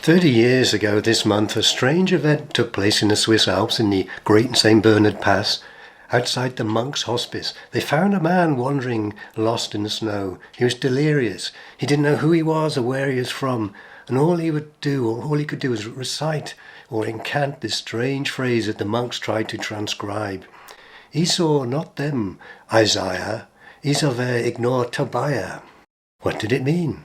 30 years ago this month, a strange event took place in the Swiss Alps in the Great St. Bernard Pass. Outside the monks' hospice, they found a man wandering lost in the snow. He was delirious. He didn't know who he was or where he was from, and all he could do was recite or incant this strange phrase that the monks tried to transcribe. Esau, not them, Isaiah, Isave ignore Tobiah. What did it mean?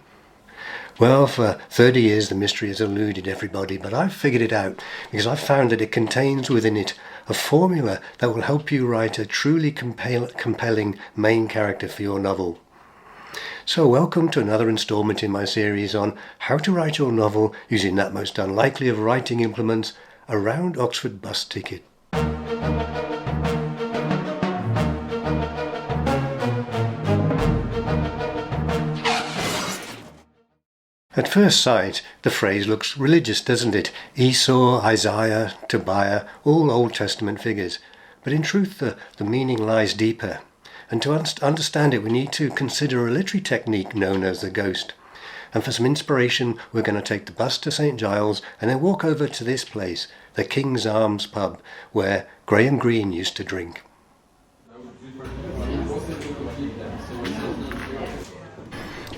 Well, for 30 years the mystery has eluded everybody, but I've figured it out because I've found that it contains within it a formula that will help you write a truly compelling main character for your novel. So welcome to another instalment in my series on how to write your novel using that most unlikely of writing implements, a round Oxford bus ticket. At first sight, the phrase looks religious, doesn't it? Esau, Isaiah, Tobiah, all Old Testament figures. But in truth, the meaning lies deeper. And to understand it, we need to consider a literary technique known as the ghost. And for some inspiration, we're going to take the bus to St. Giles and then walk over to this place, the King's Arms pub, where Graham Greene used to drink.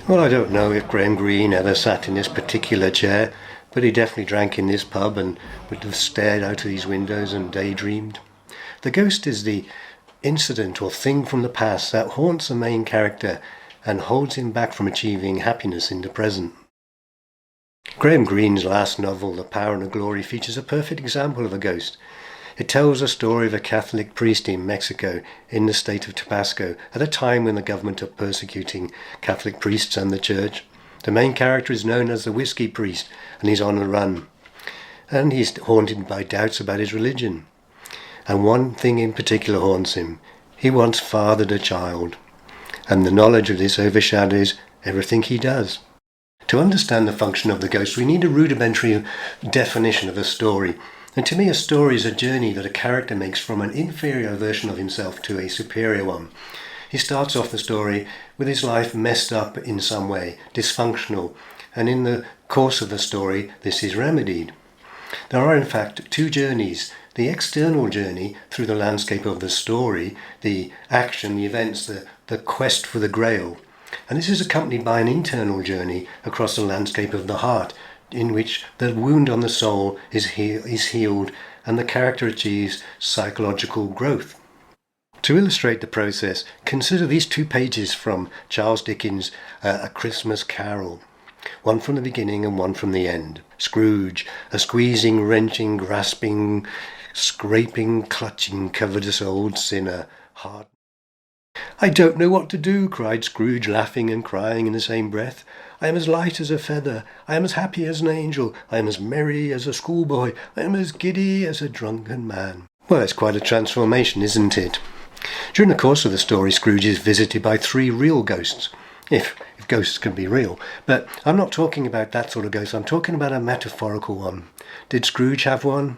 Well, I don't know if Graham Greene ever sat in this particular chair, but he definitely drank in this pub and would have stared out of these windows and daydreamed. The ghost is the incident or thing from the past that haunts the main character and holds him back from achieving happiness in the present. Graham Greene's last novel, The Power and the Glory, features a perfect example of a ghost. It tells the story of a Catholic priest in Mexico, in the state of Tabasco, at a time when the government are persecuting Catholic priests and the church. The main character is known as the Whiskey Priest, and he's on the run. And he's haunted by doubts about his religion. And one thing in particular haunts him. He once fathered a child. And the knowledge of this overshadows everything he does. To understand the function of the ghost, we need a rudimentary definition of a story. And to me, a story is a journey that a character makes from an inferior version of himself to a superior one. He starts off the story with his life messed up in some way, dysfunctional, and in the course of the story, this is remedied. There are in fact two journeys: the external journey through the landscape of the story, the action, the events, the quest for the grail. And this is accompanied by an internal journey across the landscape of the heart, in which the wound on the soul is healed and the character achieves psychological growth. To illustrate the process, consider these 2 pages from Charles Dickens' A Christmas Carol. One from the beginning and one from the end. Scrooge, a squeezing, wrenching, grasping, scraping, clutching, covetous old sinner, heart. "I don't know what to do," cried Scrooge, laughing and crying in the same breath. "I am as light as a feather. I am as happy as an angel. I am as merry as a schoolboy. I am as giddy as a drunken man." Well, it's quite a transformation, isn't it? During the course of the story, Scrooge is visited by 3 real ghosts, if ghosts can be real. But I'm not talking about that sort of ghost. I'm talking about a metaphorical one. Did Scrooge have one?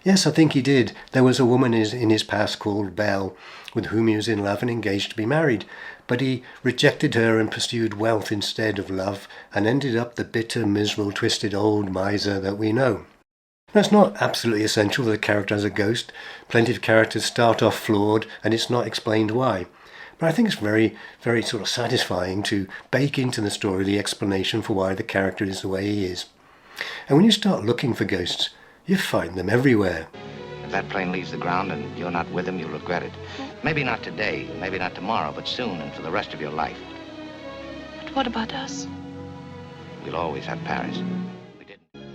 Yes, I think he did. There was a woman in his past called Belle, with whom he was in love and engaged to be married. But he rejected her and pursued wealth instead of love, and ended up the bitter, miserable, twisted old miser that we know. That's not absolutely essential that a character has a ghost. Plenty of characters start off flawed, and it's not explained why. But I think it's very, very sort of satisfying to bake into the story the explanation for why the character is the way he is. And when you start looking for ghosts, you find them everywhere. If that plane leaves the ground and you're not with them, you'll regret it. Maybe not today, maybe not tomorrow, but soon and for the rest of your life. But what about us? We'll always have Paris. We didn't.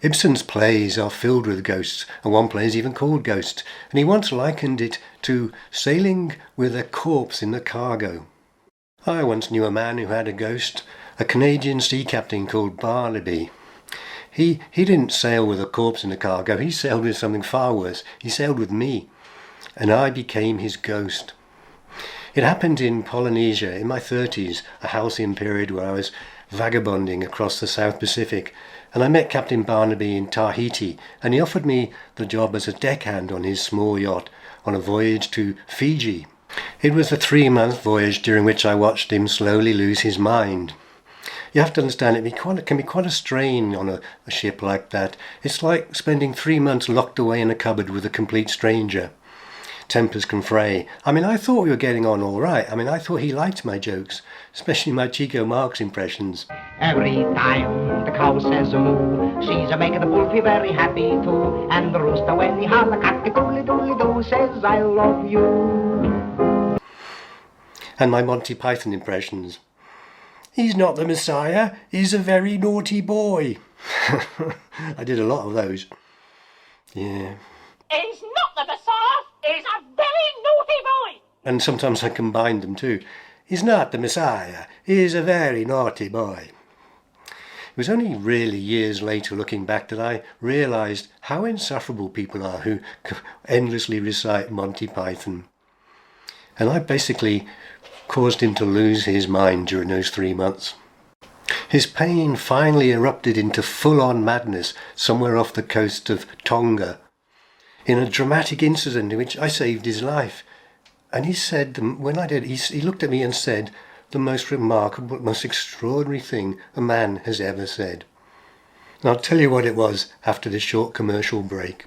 Ibsen's plays are filled with ghosts, and one play is even called Ghosts, and he once likened it to sailing with a corpse in the cargo. I once knew a man who had a ghost, a Canadian sea captain called Barnaby. He didn't sail with a corpse in the cargo, he sailed with something far worse. He sailed with me, and I became his ghost. It happened in Polynesia in my 30s, a halcyon period where I was vagabonding across the South Pacific, and I met Captain Barnaby in Tahiti, and he offered me the job as a deckhand on his small yacht on a voyage to Fiji. It was a 3-month voyage during which I watched him slowly lose his mind. You have to understand, it can be quite a strain on a ship like that. It's like spending 3 months locked away in a cupboard with a complete stranger. Tempers can fray. I thought we were getting on all right. I thought he liked my jokes, especially my Chico Marx impressions. Every time the cow says moo, she's a making the bull feel very happy too. And the rooster when he holler cock-a-doodly-doodly-doo says I love you. And my Monty Python impressions. He's not the Messiah, he's a very naughty boy. I did a lot of those. Yeah. He's not the Messiah, he's a very naughty boy. And sometimes I combined them too. He's not the Messiah, he's a very naughty boy. It was only really years later, looking back, that I realised how insufferable people are who endlessly recite Monty Python. And I basically caused him to lose his mind during those 3 months. His pain finally erupted into full-on madness somewhere off the coast of Tonga, in a dramatic incident in which I saved his life. And he said, when I did, he looked at me and said the most remarkable, most extraordinary thing a man has ever said. And I'll tell you what it was after this short commercial break.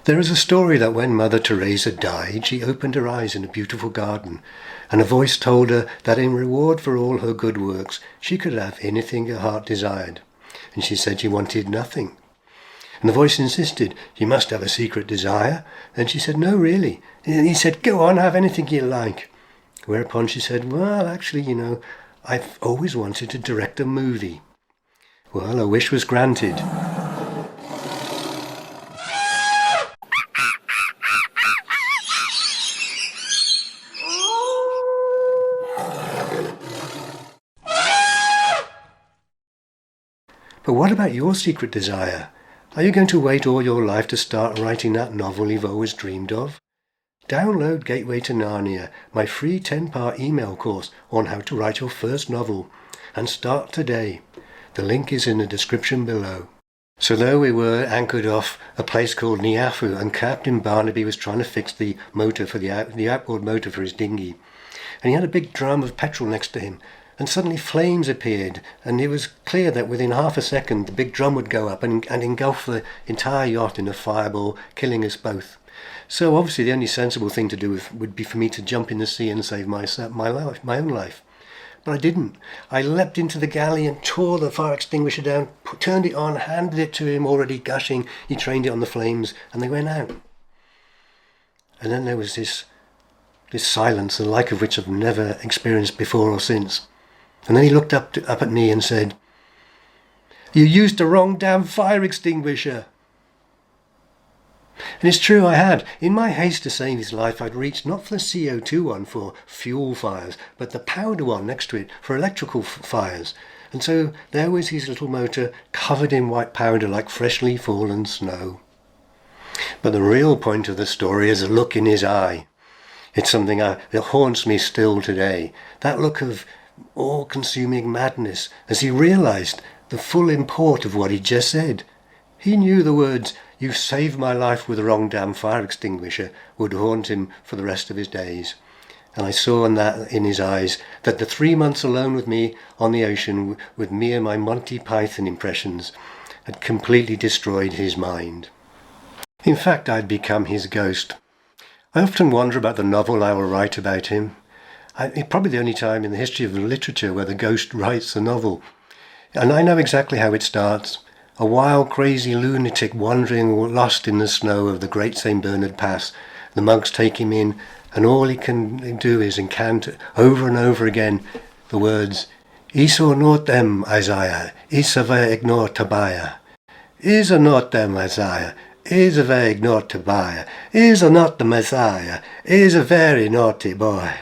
There is a story that when Mother Teresa died, she opened her eyes in a beautiful garden, and a voice told her that in reward for all her good works, she could have anything her heart desired. And she said she wanted nothing. And the voice insisted, you must have a secret desire. And she said, no, really. And he said, go on, have anything you like. Whereupon she said, well, actually, I've always wanted to direct a movie. Well, her wish was granted. But what about your secret desire? Are you going to wait all your life to start writing that novel you've always dreamed of? Download Gateway to Narnia, my free 10-part email course on how to write your first novel, and start today. The link is in the description below. So there we were, anchored off a place called Niafu, and Captain Barnaby was trying to fix the motor for the outboard motor for his dinghy. And he had a big drum of petrol next to him. And suddenly flames appeared, and it was clear that within half a second the big drum would go up and engulf the entire yacht in a fireball, killing us both. So obviously the only sensible thing to do would be for me to jump in the sea and save my own life. But I didn't. I leapt into the galley and tore the fire extinguisher down, turned it on, handed it to him already gushing. He trained it on the flames, and they went out. And then there was this silence, the like of which I've never experienced before or since. And then he looked up at me and said, you used the wrong damn fire extinguisher. And it's true, I had. In my haste to save his life, I'd reached not for the CO2 one for fuel fires, but the powder one next to it for electrical fires. And so there was his little motor covered in white powder like freshly fallen snow. But the real point of the story is a look in his eye. It's something that haunts me still today. That look of all-consuming madness as he realised the full import of what he just said. He knew the words, you saved my life with the wrong damn fire extinguisher, would haunt him for the rest of his days. And I saw in his eyes that the 3 months alone with me on the ocean, with me and my Monty Python impressions, had completely destroyed his mind. In fact, I'd become his ghost. I often wonder about the novel I will write about him. It's probably the only time in the history of literature where the ghost writes the novel. And I know exactly how it starts. A wild, crazy lunatic wandering lost in the snow of the Great St. Bernard Pass. The monks take him in, and all he can do is incant over and over again the words, Iso notem Isaiah, Isave ignore Tobiah. Is a not them Isaiah, is a very ignore Tobiah, is a not the Messiah, is a very naughty boy.